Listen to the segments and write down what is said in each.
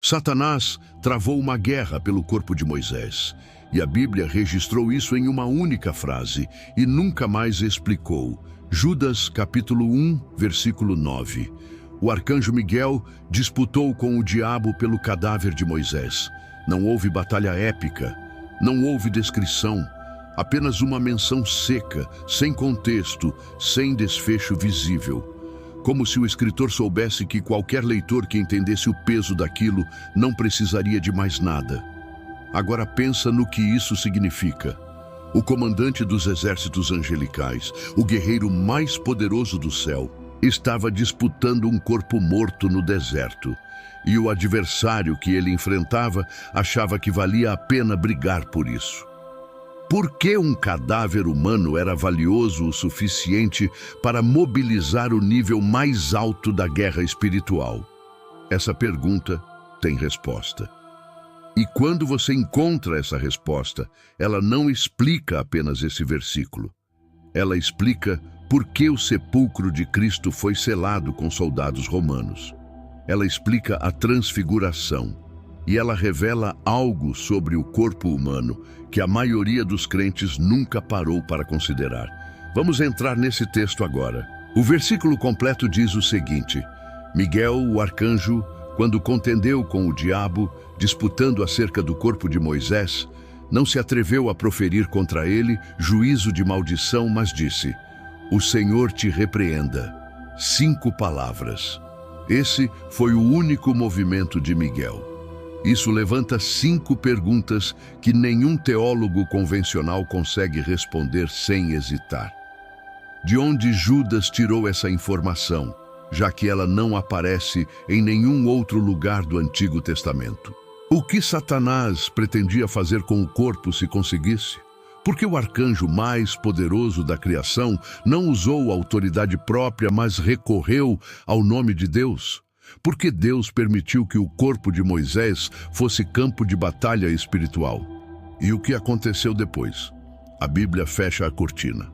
Satanás travou uma guerra pelo corpo de Moisés, e a Bíblia registrou isso em uma única frase e nunca mais explicou. Judas, capítulo 1, versículo 9. O arcanjo Miguel disputou com o diabo pelo cadáver de Moisés. Não houve batalha épica, não houve descrição, apenas uma menção seca, sem contexto, sem desfecho visível. Como se o escritor soubesse que qualquer leitor que entendesse o peso daquilo não precisaria de mais nada. Agora pensa no que isso significa. O comandante dos exércitos angelicais, o guerreiro mais poderoso do céu, estava disputando um corpo morto no deserto. E o adversário que ele enfrentava achava que valia a pena brigar por isso. Por que um cadáver humano era valioso o suficiente para mobilizar o nível mais alto da guerra espiritual? Essa pergunta tem resposta. E quando você encontra essa resposta, ela não explica apenas esse versículo. Ela explica por que o sepulcro de Cristo foi selado com soldados romanos. Ela explica a transfiguração. E ela revela algo sobre o corpo humano que a maioria dos crentes nunca parou para considerar. Vamos entrar nesse texto agora. O versículo completo diz o seguinte: Miguel, o arcanjo, quando contendeu com o diabo, disputando acerca do corpo de Moisés, não se atreveu a proferir contra ele juízo de maldição, mas disse: O Senhor te repreenda. 5 palavras. Esse foi o único movimento de Miguel. Isso levanta 5 perguntas que nenhum teólogo convencional consegue responder sem hesitar. De onde Judas tirou essa informação, já que ela não aparece em nenhum outro lugar do Antigo Testamento? O que Satanás pretendia fazer com o corpo se conseguisse? Por que o arcanjo mais poderoso da criação não usou a autoridade própria, mas recorreu ao nome de Deus? Por que Deus permitiu que o corpo de Moisés fosse campo de batalha espiritual? E o que aconteceu depois? A Bíblia fecha a cortina,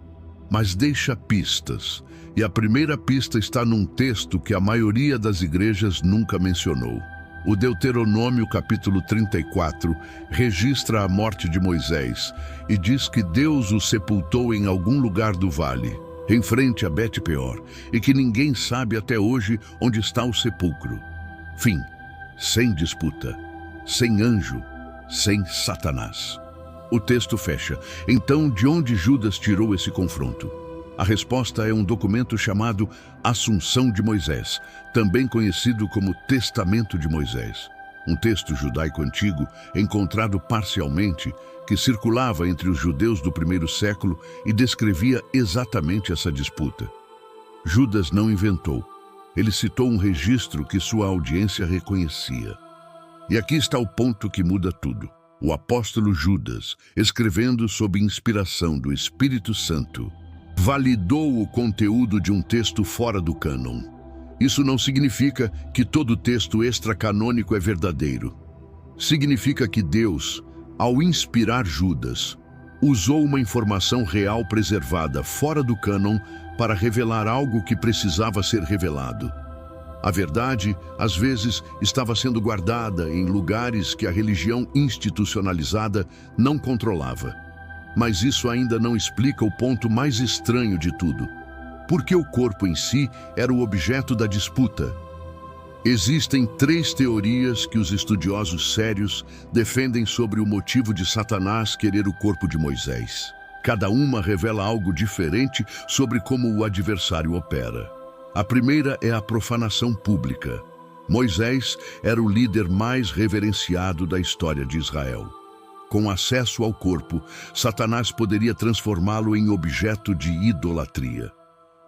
mas deixa pistas. E a primeira pista está num texto que a maioria das igrejas nunca mencionou. O Deuteronômio, capítulo 34, registra a morte de Moisés e diz que Deus o sepultou em algum lugar do vale, em frente a Bet-peor, e que ninguém sabe até hoje onde está o sepulcro. Fim. Sem disputa, sem anjo, sem Satanás. O texto fecha. Então, de onde Judas tirou esse confronto? A resposta é um documento chamado Assunção de Moisés, também conhecido como Testamento de Moisés. Um texto judaico antigo, encontrado parcialmente, que circulava entre os judeus do primeiro século e descrevia exatamente essa disputa. Judas não inventou. Ele citou um registro que sua audiência reconhecia. E aqui está o ponto que muda tudo. O apóstolo Judas, escrevendo sob inspiração do Espírito Santo, validou o conteúdo de um texto fora do cânon. Isso não significa que todo texto extracanônico é verdadeiro. Significa que Deus, ao inspirar Judas, usou uma informação real preservada fora do cânon para revelar algo que precisava ser revelado. A verdade, às vezes, estava sendo guardada em lugares que a religião institucionalizada não controlava. Mas isso ainda não explica o ponto mais estranho de tudo. Porque o corpo em si era o objeto da disputa. Existem 3 teorias que os estudiosos sérios defendem sobre o motivo de Satanás querer o corpo de Moisés. Cada uma revela algo diferente sobre como o adversário opera. A primeira é a profanação pública. Moisés era o líder mais reverenciado da história de Israel. Com acesso ao corpo, Satanás poderia transformá-lo em objeto de idolatria.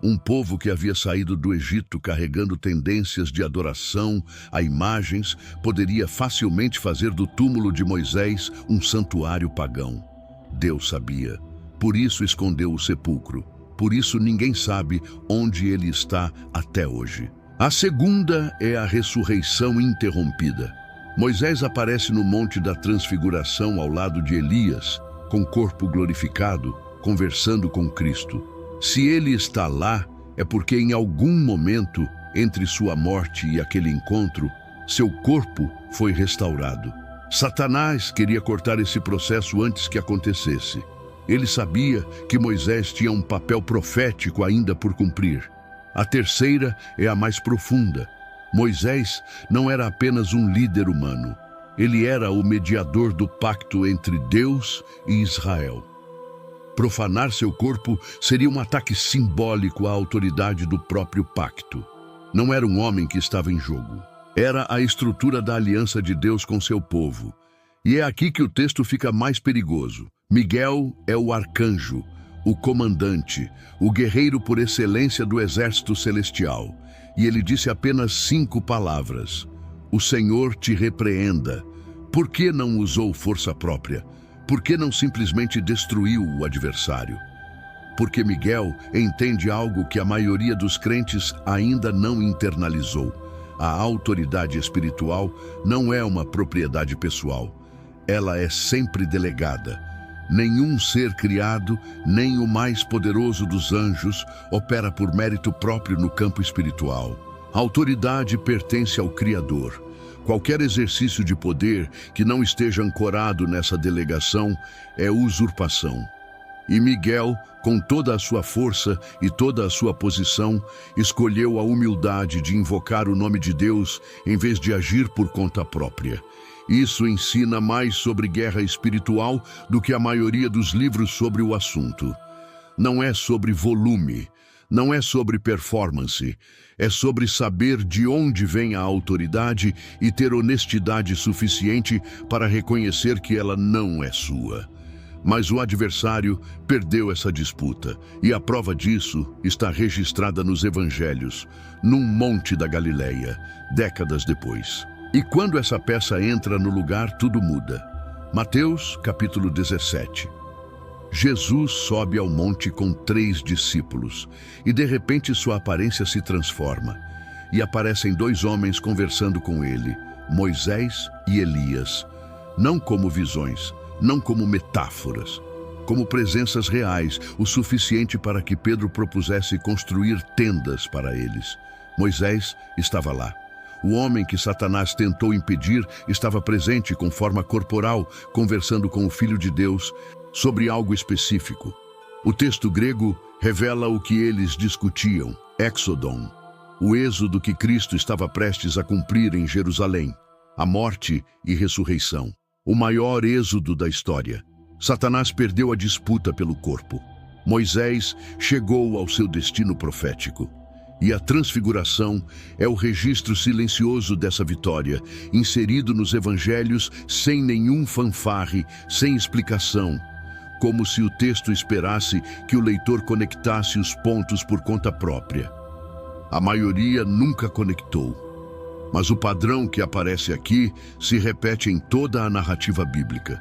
Um povo que havia saído do Egito carregando tendências de adoração a imagens poderia facilmente fazer do túmulo de Moisés um santuário pagão. Deus sabia, por isso escondeu o sepulcro. Por isso ninguém sabe onde ele está até hoje. A segunda é a ressurreição interrompida. Moisés aparece no Monte da Transfiguração ao lado de Elias, com corpo glorificado, conversando com Cristo. Se ele está lá, é porque em algum momento, entre sua morte e aquele encontro, seu corpo foi restaurado. Satanás queria cortar esse processo antes que acontecesse. Ele sabia que Moisés tinha um papel profético ainda por cumprir. A terceira é a mais profunda. Moisés não era apenas um líder humano. Ele era o mediador do pacto entre Deus e Israel. Profanar seu corpo seria um ataque simbólico à autoridade do próprio pacto. Não era um homem que estava em jogo. Era a estrutura da aliança de Deus com seu povo. E é aqui que o texto fica mais perigoso. Miguel é o arcanjo, o comandante, o guerreiro por excelência do exército celestial. E ele disse apenas 5 palavras. O Senhor te repreenda. Por que não usou força própria? Por que não simplesmente destruiu o adversário? Porque Miguel entende algo que a maioria dos crentes ainda não internalizou. A autoridade espiritual não é uma propriedade pessoal. Ela é sempre delegada. Nenhum ser criado, nem o mais poderoso dos anjos, opera por mérito próprio no campo espiritual. A autoridade pertence ao Criador. Qualquer exercício de poder que não esteja ancorado nessa delegação é usurpação. E Miguel, com toda a sua força e toda a sua posição, escolheu a humildade de invocar o nome de Deus em vez de agir por conta própria. Isso ensina mais sobre guerra espiritual do que a maioria dos livros sobre o assunto. Não é sobre volume, não é sobre performance, é sobre saber de onde vem a autoridade e ter honestidade suficiente para reconhecer que ela não é sua. Mas o adversário perdeu essa disputa, e a prova disso está registrada nos evangelhos, num monte da Galileia, décadas depois. E quando essa peça entra no lugar, tudo muda. Mateus, capítulo 17. Jesus sobe ao monte com 3 discípulos, e de repente sua aparência se transforma, e aparecem 2 homens conversando com ele, Moisés e Elias, não como visões, não como metáforas, como presenças reais, o suficiente para que Pedro propusesse construir tendas para eles. Moisés estava lá. O homem que Satanás tentou impedir estava presente com forma corporal, conversando com o Filho de Deus sobre algo específico. O texto grego revela o que eles discutiam, Exodon, o êxodo que Cristo estava prestes a cumprir em Jerusalém, a morte e ressurreição, o maior êxodo da história. Satanás perdeu a disputa pelo corpo. Moisés chegou ao seu destino profético. E a transfiguração é o registro silencioso dessa vitória, inserido nos evangelhos sem nenhum fanfarre, sem explicação, como se o texto esperasse que o leitor conectasse os pontos por conta própria. A maioria nunca conectou. Mas o padrão que aparece aqui se repete em toda a narrativa bíblica.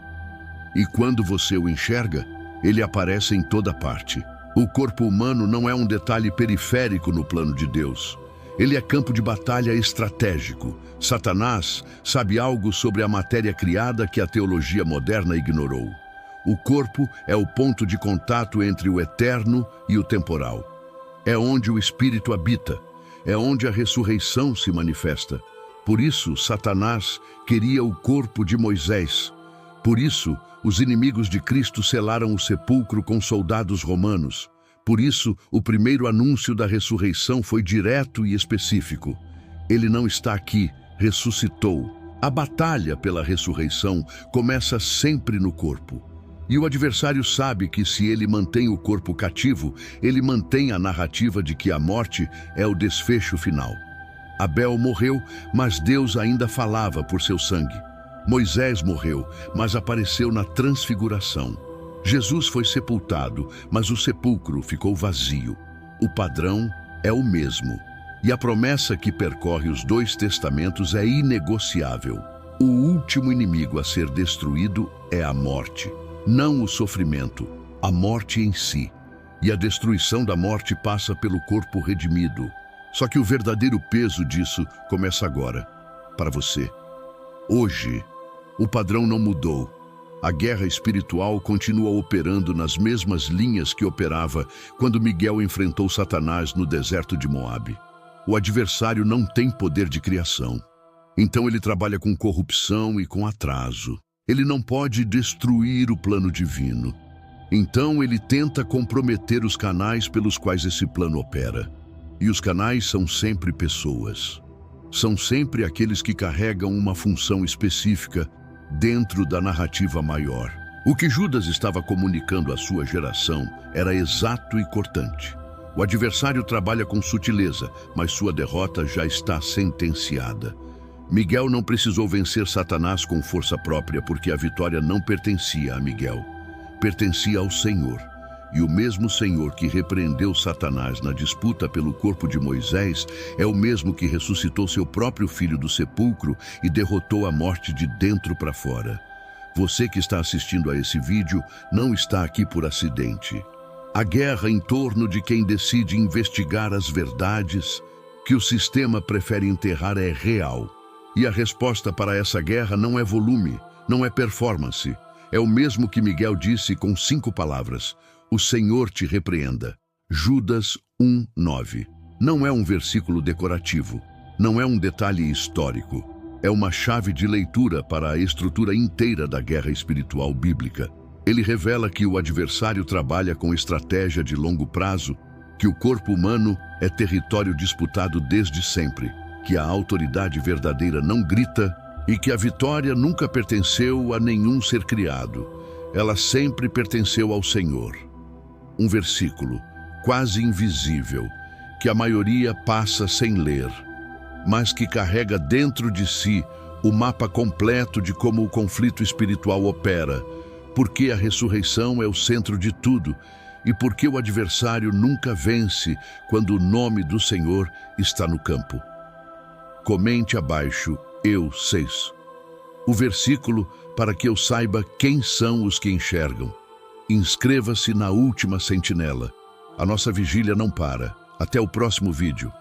E quando você o enxerga, ele aparece em toda parte. O corpo humano não é um detalhe periférico no plano de Deus. Ele é campo de batalha estratégico. Satanás sabe algo sobre a matéria criada que a teologia moderna ignorou. O corpo é o ponto de contato entre o eterno e o temporal. É onde o espírito habita. É onde a ressurreição se manifesta. Por isso, Satanás queria o corpo de Moisés. Por isso, os inimigos de Cristo selaram o sepulcro com soldados romanos. Por isso, o primeiro anúncio da ressurreição foi direto e específico. Ele não está aqui, ressuscitou. A batalha pela ressurreição começa sempre no corpo. E o adversário sabe que se ele mantém o corpo cativo, ele mantém a narrativa de que a morte é o desfecho final. Abel morreu, mas Deus ainda falava por seu sangue. Moisés morreu, mas apareceu na transfiguração. Jesus foi sepultado, mas o sepulcro ficou vazio. O padrão é o mesmo. E a promessa que percorre os 2 testamentos é inegociável. O último inimigo a ser destruído é a morte, não o sofrimento, a morte em si. E a destruição da morte passa pelo corpo redimido. Só que o verdadeiro peso disso começa agora, para você. Hoje, o padrão não mudou. A guerra espiritual continua operando nas mesmas linhas que operava quando Miguel enfrentou Satanás no deserto de Moabe. O adversário não tem poder de criação. Então ele trabalha com corrupção e com atraso. Ele não pode destruir o plano divino. Então ele tenta comprometer os canais pelos quais esse plano opera. E os canais são sempre pessoas. São sempre aqueles que carregam uma função específica dentro da narrativa maior. O que Judas estava comunicando à sua geração era exato e cortante. O adversário trabalha com sutileza, mas sua derrota já está sentenciada. Miguel não precisou vencer Satanás com força própria, porque a vitória não pertencia a Miguel. Pertencia ao Senhor. E o mesmo Senhor que repreendeu Satanás na disputa pelo corpo de Moisés é o mesmo que ressuscitou seu próprio filho do sepulcro e derrotou a morte de dentro para fora. Você que está assistindo a esse vídeo não está aqui por acidente. A guerra em torno de quem decide investigar as verdades que o sistema prefere enterrar é real. E a resposta para essa guerra não é volume, não é performance. É o mesmo que Miguel disse com 5 palavras. O Senhor te repreenda. Judas 1:9. Não é um versículo decorativo. Não é um detalhe histórico. É uma chave de leitura para a estrutura inteira da guerra espiritual bíblica. Ele revela que o adversário trabalha com estratégia de longo prazo, que o corpo humano é território disputado desde sempre, que a autoridade verdadeira não grita e que a vitória nunca pertenceu a nenhum ser criado. Ela sempre pertenceu ao Senhor. Um versículo quase invisível, que a maioria passa sem ler, mas que carrega dentro de si o mapa completo de como o conflito espiritual opera, porque a ressurreição é o centro de tudo e porque o adversário nunca vence quando o nome do Senhor está no campo. Comente abaixo, eu 6. O versículo para que eu saiba quem são os que enxergam. Inscreva-se na última sentinela. A nossa vigília não para. Até o próximo vídeo.